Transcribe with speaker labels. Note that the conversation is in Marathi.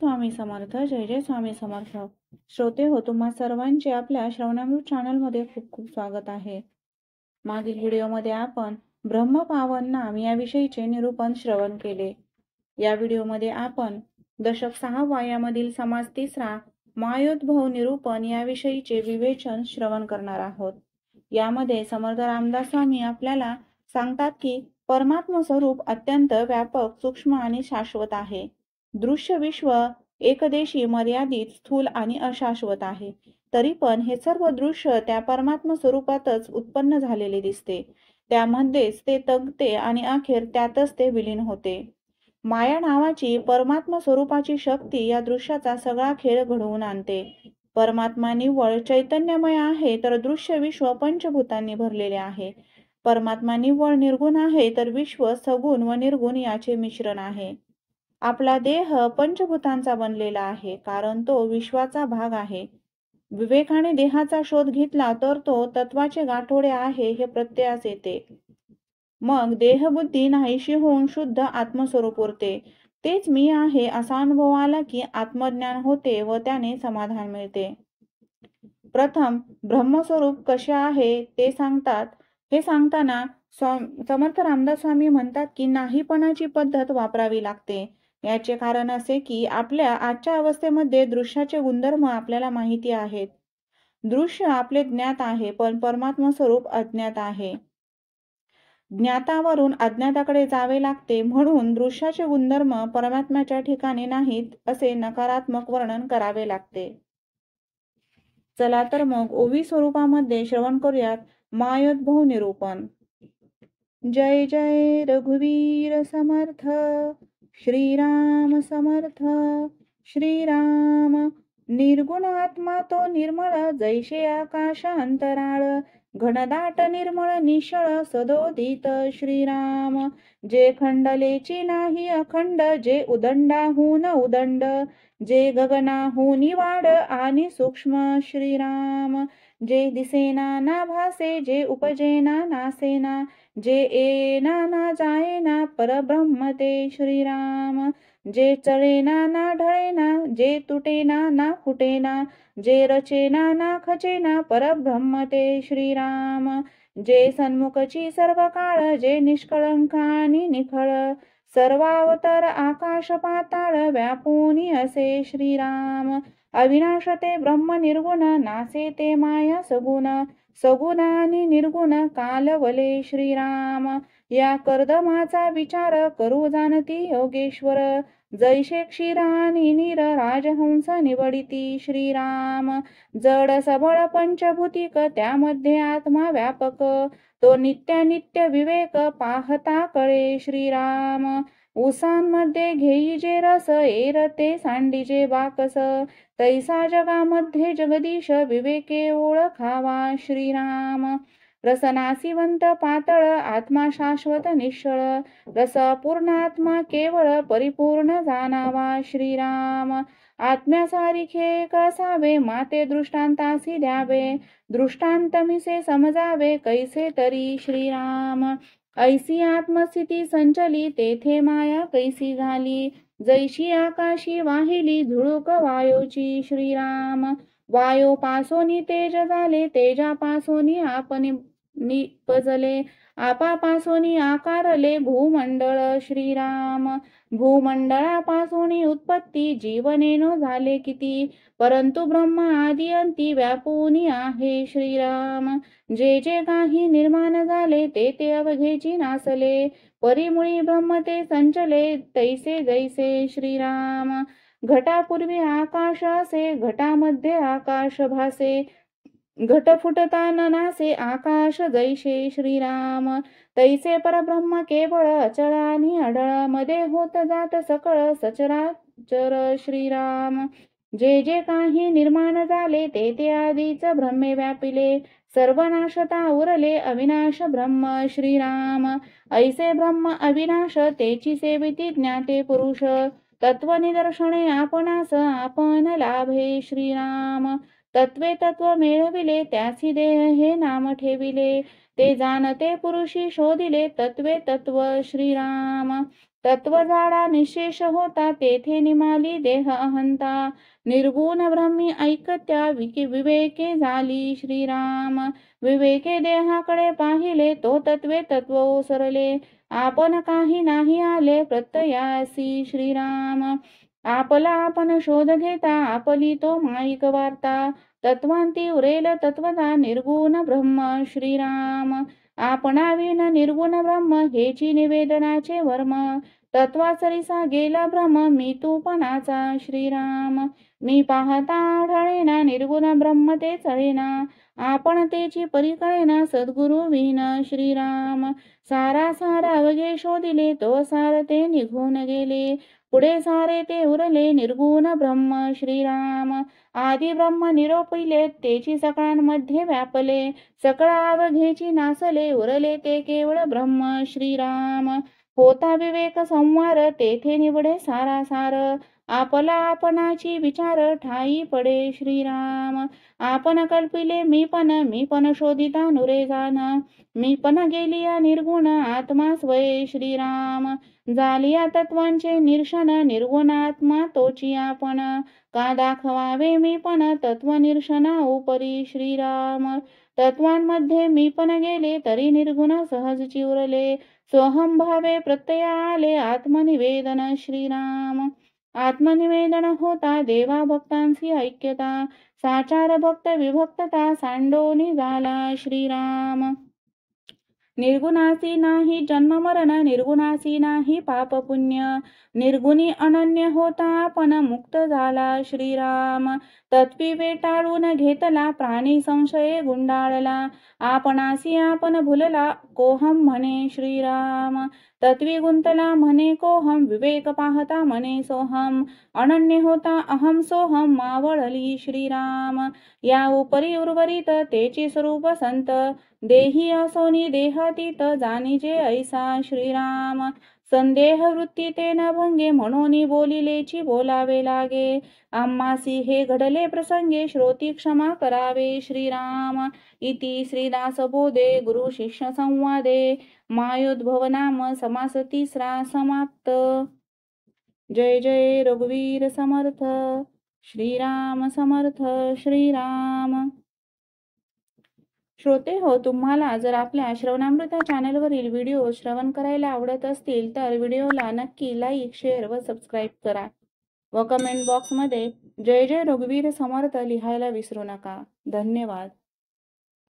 Speaker 1: स्वामी समर्थ. जय जय स्वामी समर्थ. श्रोते हो, तुम्हा सर्वांचे आपल्या श्रवणामृत चॅनलमध्ये खूप खूप स्वागत आहे. मागील व्हिडिओमध्ये आपण ब्रह्मपावन नाम याविषयीचे निरूपण श्रवण केले. या व्हिडिओमध्ये आपण दशक 6 यामधील समास 3 मायोद्भव निरूपण याविषयीचे विवेचन श्रवण करणार आहोत. यामध्ये समर्थ रामदास स्वामी आपल्याला सांगतात की परमात्म स्वरूप अत्यंत व्यापक, सूक्ष्म आणि शाश्वत आहे. दृश्य विश्व एकदेशी, मर्यादित, स्थूल आणि अशाश्वत आहे. तरी पण हे सर्व दृश्य त्या परमात्म स्वरूपातच उत्पन्न झालेले दिसते. त्यामध्येच ते तगते आणि अखेर त्यातच ते विलीन होते. माया नावाची परमात्म स्वरूपाची शक्ती या दृश्याचा सगळा खेळ घडवून आणते. परमात्मा निव्वळ चैतन्यमय आहे, तर दृश्य विश्व पंचभूतांनी भरलेले आहे. परमात्मा निव्वळ निर्गुण आहे, तर विश्व सगुण व निर्गुण याचे मिश्रण आहे. आपला देह पंचभूतांचा बनलेला आहे, कारण तो विश्वाचा भाग आहे. विवेकाने देहाचा शोध घेतला तर तो तत्वाचे गाठोडे आहे हे प्रत्ययास येते. मग देहबुद्धी नाहीशी होऊन शुद्ध आत्मस्वरूप उरते. तेच मी आहे असा अनुभव आला की आत्मज्ञान होते व त्याने समाधान मिळते. प्रथम ब्रह्मस्वरूप कसे आहे ते सांगतात. हे सांगताना समर्थ रामदास स्वामी म्हणतात की नाहीपणाची पद्धत वापरावी लागते. याचे कारण असे की आपल्या आजच्या अवस्थेमध्ये दृश्याचे गुणधर्म आपल्याला माहिती आहेत. दृश्य आपले ज्ञात आहे, पण परमात्म स्वरूप अज्ञात आहे. ज्ञातावरून अज्ञाताकडे जावे लागते, म्हणून दृश्याचे गुणधर्म परमात्म्याच्या ठिकाणी नाहीत असे नकारात्मक वर्णन करावे लागते. चला तर मग ओवी स्वरूपामध्ये श्रवण करूयात मायोद्भव निरूपण. जय जय रघुवीर समर्थ. श्रीराम समर्थ. श्रीराम निर्गुण आत्मा तो निर्मळ, जैसे आकाश अंतराळ. घनदाट निर्मळ निश्चळ सदोदित श्रीराम. जे खंडलेची नाही अखंड, जे उदंडाहून उदंड, जे गगनाहून वाढ आणि सूक्ष्म श्रीराम. जे दिसेना ना भासे, जे उपजेना नासेना, जे येना ना जायना परब्रह्म ते श्रीराम. जे चळेना ना ढळेना, जे तुटेना ना फुटेना, जे रचेना ना खचेना परब्रह्म ते श्रीराम. जे सन्मुखची सर्व काळ, जे निष्कळंक आणि निखळ, सर्वावतर आकाश पाताळ व्यापूनी असे श्रीराम. अविनाश ते ब्रह्म निर्गुण, नासे ते माया सगुण, सगुण आणि निर्गुण कालवले श्रीराम. या कर्दमाचा विचार करू जाणती योगेश्वर, जैसे क्षीर आणि नीर राजहंस निवडिती श्रीराम. जड सबळ पंचभूतिक, त्यामध्ये आत्मा व्यापक, तो नित्यानित्य विवेक पाहता कळे श्रीराम. उसांमध्ये घेई जे रस, एरते सांडीजे बाकस, तैसा जगामध्ये जगदीश विवेके ओळखावा श्रीराम. रसनासिवंत पातळ, आत्मा शाश्वत निश्चळ, रस पूर्ण आत्मा केवळ परिपूर्ण जाणावा श्रीराम. आत्म्यासारिखे कसावे, माते दृष्टांतासी द्यावे, दृष्टांत मिसे समजावे कैसे तरी श्रीराम. ऐसी आत्मस्थिती संचली, तेथे माया कैसी झाली, जैशी आकाशी वाहिली झुळूक वायोची श्रीराम. वायोपासोनी तेज झाले, तेजापासोनी आपण निपजले, आपापासोनी आकारले भूमंडळ श्रीराम. भूमंडळापासोनी उत्पत्ती जीवनेनो झाले किती, परंतु ब्रह्म आदि अंती व्यापूनी आहे श्रीराम. जे जे काही निर्माण झाले, ते ते अवघेची नासले, परिमुळी ब्रह्म ते संचले, तैसे जैसे श्रीराम. घटापूर्वी आकाश असे, घटामध्ये आकाश भासे, घट फुटता न नासे आकाश जैसे श्रीराम. तैसे परब्रह्म केवळ अचळ आणि अडळ, मध्ये होत जात सकळ सचराचर श्रीराम. जे जे काही निर्माण झाले, ते ते आधीच ब्रह्मे व्यापिले, सर्वनाशता उरले अविनाश ब्रह्म श्रीराम. ऐसे ब्रह्म अविनाश, तेची सेविती ज्ञाते पुरुष, तत्वनिदर्शने आपणास आपण लाभे श्रीराम. तत्वे तत्व मिळविले, त्यासी देह हे नाम ठेविले, ते जाणते पुरुषी शोधिले, तत्वे तत्व श्रीराम. तत्व जाडा निशेष होता तेथे निमाली देह अहंता निर्गुण ब्रह्मी ऐकत्या विवेके झाली श्रीराम विवेके देहाकडे पाहिले तो तत्वे तत्व ओसरले आपण काही नाही आले प्रत्ययासी श्रीराम आपला आपण शोध घेता आपली तो माईक वार्ता तत्वांती उरेल तत्वता निर्गुण ब्रह्म श्रीराम आपणाविन निर्गुण ब्रह्म हेची निवेदनाचे वर्म तत्वाचरिसा गेला भ्रम मी तूपणाचा श्रीराम मी पाहता आढळेना निर्गुण ब्रह्म ते चळेना आपण तेची परिकळेना सद्गुरु विन श्रीराम सारा सारा अवघे शोधिले तो सार ते निघून गेले पुढे सारे ते उरले निर्गुण ब्रह्म श्रीराम आदि ब्रह्म निरोपिले तेची सकळांमध्ये व्यापले सकळ अवघेची नासले उरले ते केवळ ब्रह्म श्रीराम होता विवेक संवार तेथे निवडे सारा सार आपला आपणाची विचार ठाई पडे श्रीराम आपण कल्पिले मी पण शोधिता नुरे जाण मी पण गेलिया निर्गुण आत्मा स्वये श्रीराम झालिया तत्वांचे निरशन निर्गुण आत्मा तोची आपण का दाखवावे मी पण तत्व निरशना उपरी श्रीराम तत्वांमध्ये मी पण गेले तरी निर्गुण सहज चिवरले सोहम भावे प्रत्यय आले आत्मनिवेदन श्रीराम आत्मनिवेदन होता देवा भक्तांशी ऐक्यता साचार भक्त विभक्तता सांडोनी झाला श्रीराम निर्गुणासी नाही जन्म मरण निर्गुणासी नाही पाप पुण्य निर्गुणी अनन्य होता आपण मुक्त झाला श्रीराम तत्वी वेटाळून घेतला प्राणी संशय गुंडाळला आपणासी आपण भुलला कोहम म्हणे श्रीराम तत्वी गुंतला म्हणे कोहम विवेक पाहता म्हणे सोहम अनन्य होता अहम सोहम मावळली श्रीराम या उपरी उर्वरित तेचे स्वरूप संत देही असोनी देहातीत जाणीजे ऐसा श्रीराम संदेह वृत्ती ते न भंगे म्हणून बोलिलेची बोलावे लागे आम्हासी हे घडले प्रसंगे श्रोती क्षमा करावे श्रीराम इति श्रीदास बोधे गुरु शिष्य संवादे मायोद्भव नाम समास तिसरा समाप्त जय जय रघुवीर समर्थ श्रीराम समर्थ श्रीराम श्रोते हो तुम्हाला जर आपल्या श्रवणामृता चॅनलवरील व्हिडिओ श्रवण करायला आवडत असतील तर व्हिडिओला नक्की लाईक शेअर व सबस्क्राईब करा व कमेंट बॉक्समध्ये जय जय रघुवीर समर्थ लिहायला विसरू नका धन्यवाद